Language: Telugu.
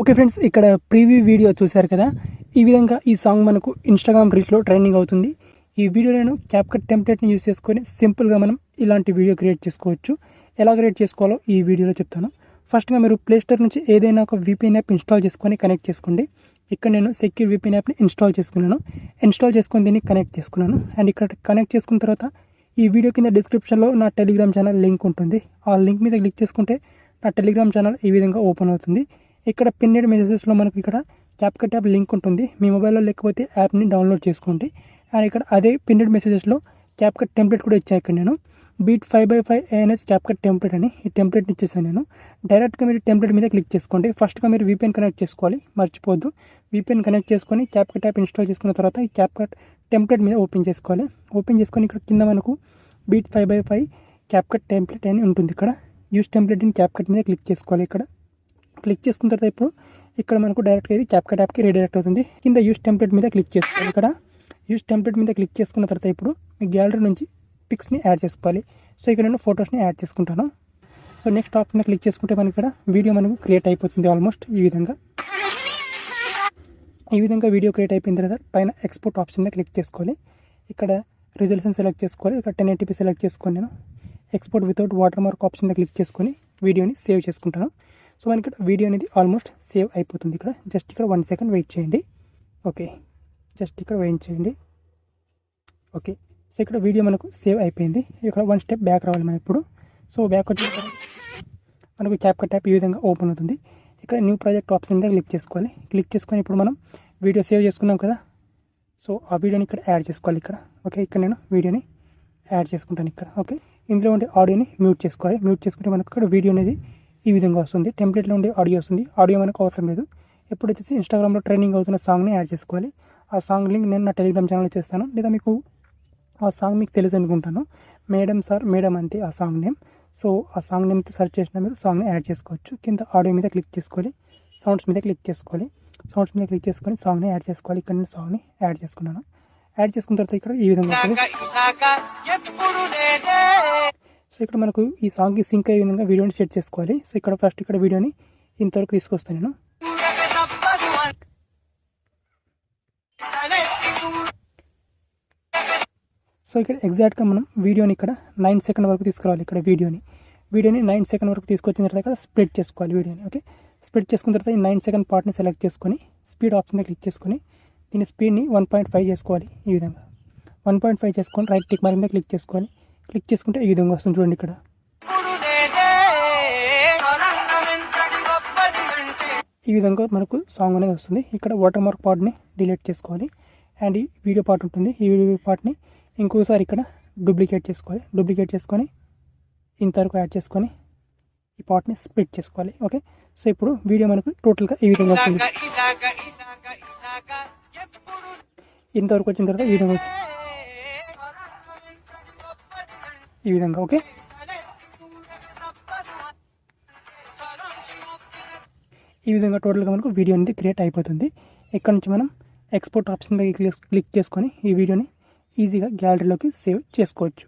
ఓకే ఫ్రెండ్స్, ఇక్కడ ప్రీవ్యూ వీడియో చూశారు కదా. ఈ విధంగా ఈ సాంగ్ మనకు ఇన్స్టాగ్రామ్ రీల్స్లో ట్రెండింగ్ అవుతుంది. ఈ వీడియో నేను క్యాప్కట్ టెంప్లెట్ని యూస్ చేసుకొని సింపుల్గా మనం ఇలాంటి వీడియో క్రియేట్ చేసుకోవచ్చు. ఎలా క్రియేట్ చేసుకోవాలో ఈ వీడియోలో చెప్తాను. ఫస్ట్గా మీరు ప్లేస్టోర్ నుంచి ఏదైనా ఒక VPN యాప్ ఇన్స్టాల్ చేసుకొని కనెక్ట్ చేసుకోండి. ఇక్కడ నేను సెక్యూర్ VPN యాప్ని ఇన్స్టాల్ చేసుకున్నాను. ఇన్స్టాల్ చేసుకొని దీన్ని కనెక్ట్ చేసుకున్నాను. అండ్ ఇక్కడ కనెక్ట్ చేసుకున్న తర్వాత ఈ వీడియో కింద డిస్క్రిప్షన్లో నా టెలిగ్రామ్ ఛానల్ లింక్ ఉంటుంది. ఆ లింక్ మీద క్లిక్ చేసుకుంటే నా టెలిగ్రామ్ ఛానల్ ఈ విధంగా ఓపెన్ అవుతుంది. ఇక్కడ పిన్నెడ్ మెసేజెస్లో మనకు ఇక్కడ క్యాప్కట్ యాప్ లింక్ ఉంటుంది. మీ మొబైల్లో లేకపోతే యాప్ని డౌన్లోడ్ చేసుకోండి. అండ్ ఇక్కడ అదే పిన్నెడ్ మెసేజెస్లో క్యాప్కట్ టెంప్లెట్ కూడా ఇచ్చాను. ఇక్కడ నేను beat 5x5 ANS CapCut template అని ఈ టెంప్లెట్ని ఇచ్చేసాను. నేను డైరెక్ట్గా మీరు టెంప్లెట్ మీద క్లిక్ చేసుకోండి. ఫస్ట్గా మీరు VPN కనెక్ట్ చేసుకోవాలి, మర్చిపోద్దు. VPN కనెక్ట్ చేసుకొని క్యాప్కట్ యాప్ ఇన్స్టాల్ చేసుకున్న తర్వాత ఈ క్యాప్కట్ టెంప్లెట్ మీద ఓపెన్ చేసుకోవాలి. ఓపెన్ చేసుకొని ఇక్కడ కింద మనకు బీట్ 5x5 క్యాప్కట్ టెంప్లెట్ అని ఉంటుంది. ఇక్కడ యూస్ టెంప్లెట్ ఇన్ క్యాప్కట్ మీద క్లిక్ చేసుకోవాలి. ఇక్కడ క్లిక్ చేసుకున్న తర్వాత ఇప్పుడు ఇక్కడ మనకు డైరెక్ట్గా ఇది క్యాప్కట్ యాప్కి రీడైరెక్ట్ అవుతుంది. కింద యూస్ టెంప్లెట్ మీద క్లిక్ చేసుకోవాలి. ఇక్కడ యూస్ టెంప్లెట్ మీద క్లిక్ చేసుకున్న తర్వాత ఇప్పుడు మీ గ్యాలరీ నుంచి పిక్స్ని యాడ్ చేసుకోవాలి. సో ఇక్కడ నేను ఫొటోస్ని యాడ్ చేసుకుంటాను. సో నెక్స్ట్ ఆప్షన్ మీద క్లిక్ చేసుకుంటే మనకి ఇక్కడ వీడియో మనకు క్రియేట్ అయిపోతుంది. ఆల్మోస్ట్ ఈ విధంగా వీడియో క్రియేట్ అయిపోయిన తర్వాత పైన ఎక్స్పోర్ట్ ఆప్షన్ మీద క్లిక్ చేసుకోవాలి. ఇక్కడ రిజల్యూషన్ సెలెక్ట్ చేసుకోవాలి. ఇక్కడ 1080p సెలెక్ట్ చేసుకొని నేను export without water mark option మీద క్లిక్ చేసుకొని వీడియోని సేవ్ చేసుకుంటాను. సో మనకి ఇక్కడ వీడియో అనేది ఆల్మోస్ట్ సేవ్ అయిపోతుంది. ఇక్కడ జస్ట్ ఇక్కడ 1 సెకండ్ వెయిట్ చేయండి. ఓకే, జస్ట్ ఇక్కడ వెయిట్ చేయండి. ఓకే, సో ఇక్కడ వీడియో మనకు సేవ్ అయిపోయింది. ఇక్కడ 1 స్టెప్ బ్యాక్ రావాలి మనం ఇప్పుడు. సో బ్యాక్ వచ్చిన మనకు క్యాప్కట్ యాప్ ఈ విధంగా ఓపెన్ అవుతుంది. ఇక్కడ న్యూ ప్రాజెక్ట్ ఆప్షన్ మీద క్లిక్ చేసుకోవాలి. క్లిక్ చేసుకొని ఇప్పుడు మనం వీడియో సేవ్ చేసుకున్నాం కదా. సో ఆ వీడియోని ఇక్కడ యాడ్ చేసుకోవాలి. ఇక్కడ ఓకే, ఇక్కడ నేను వీడియోని యాడ్ చేసుకుంటాను. ఇక్కడ ఓకే, ఇందులో ఉండే ఆడియోని మ్యూట్ చేసుకోవాలి. మ్యూట్ చేసుకుంటే మనకు ఇక్కడ వీడియో అనేది ఈ విధంగా వస్తుంది. టెంప్లెట్లో ఉండే ఆడియో వస్తుంది. ఆడియో మనకు అవసరం లేదు. ఎప్పుడు వచ్చేసి ఇన్స్టాగ్రామ్లో ట్రెండింగ్ అవుతున్న సాంగ్ని యాడ్ చేసుకోవాలి. ఆ సాంగ్ లింక్ నేను నా టెలిగ్రామ్ ఛానల్లో చేస్తాను. లేదా మీకు ఆ సాంగ్ మీకు తెలుసు అనుకుంటాను. మేడం సార్ మేడం అంతే ఆ సాంగ్ నేమ్. సో ఆ సాంగ్ నేమ్తో సెర్చ్ చేసిన మీరు సాంగ్ని యాడ్ చేసుకోవచ్చు. కింద ఆడియో మీద క్లిక్ చేసుకోవాలి. సౌండ్స్ మీద క్లిక్ చేసుకోవాలి. సౌండ్స్ మీద క్లిక్ చేసుకొని సాంగ్ని యాడ్ చేసుకోవాలి. ఇక్కడ నేను సాంగ్ని యాడ్ చేసుకున్నాను. యాడ్ చేసుకున్న తర్వాత ఇక్కడ ఈ విధంగా సో ఇక్కడ మనకు ఈ సాంగ్కి సింక్ అయ్యే విధంగా వీడియోని సెట్ చేసుకోవాలి. సో ఇక్కడ ఫస్ట్ ఇక్కడ వీడియోని ఇంతవరకు తీసుకొస్తాను నేను. సో ఇక్కడ ఎగ్జాక్ట్గా మనం వీడియోని ఇక్కడ 9 సెకండ్ వరకు తీసుకురావాలి. ఇక్కడ వీడియోని 9 సెకండ్ వరకు తీసుకొచ్చిన తర్వాత ఇక్కడ స్ప్లిట్ చేసుకోవాలి వీడియోని. ఓకే, స్ప్లిట్ చేసుకున్న తర్వాత ఈ 9 సెకండ్ పార్ట్ని సెలెక్ట్ చేసుకొని స్పీడ్ ఆప్షన్ మీద క్లిక్ చేసుకొని దీని స్పీడ్ని 1.5 చేసుకోవాలి. ఈ విధంగా 1.5 చేసుకొని రైట్ టిక్ మార్క్ మీద క్లిక్ చేసుకోవాలి. క్లిక్ చేసుకుంటే ఈ విధంగా వస్తుంది చూడండి. ఇక్కడ ఈ విధంగా మనకు సాంగ్ అనేది వస్తుంది. ఇక్కడ వాటర్ మార్క్ పార్ట్ని డిలీట్ చేసుకోవాలి. అండ్ ఈ వీడియో పార్ట్ ఉంటుంది. ఈ వీడియో పార్ట్ని ఇంకోసారి ఇక్కడ డూప్లికేట్ చేసుకోవాలి. డూప్లికేట్ చేసుకొని ఇంతవరకు యాడ్ చేసుకొని ఈ పార్ట్ని స్ప్లిట్ చేసుకోవాలి. ఓకే, సో ఇప్పుడు వీడియో మనకు టోటల్గా ఈ విధంగా వస్తుంది. ఇంతవరకు వచ్చిన తర్వాత ఈ విధంగా ఓకే, ఈ విధంగా టోటల్గా మనకు వీడియో అనేది క్రియేట్ అయిపోతుంది. ఇక్కడ నుంచి మనం ఎక్స్పోర్ట్ ఆప్షన్ పై క్లిక్ చేసుకొని ఈ వీడియోని ఈజీగా గ్యాలరీలోకి సేవ్ చేసుకోవచ్చు.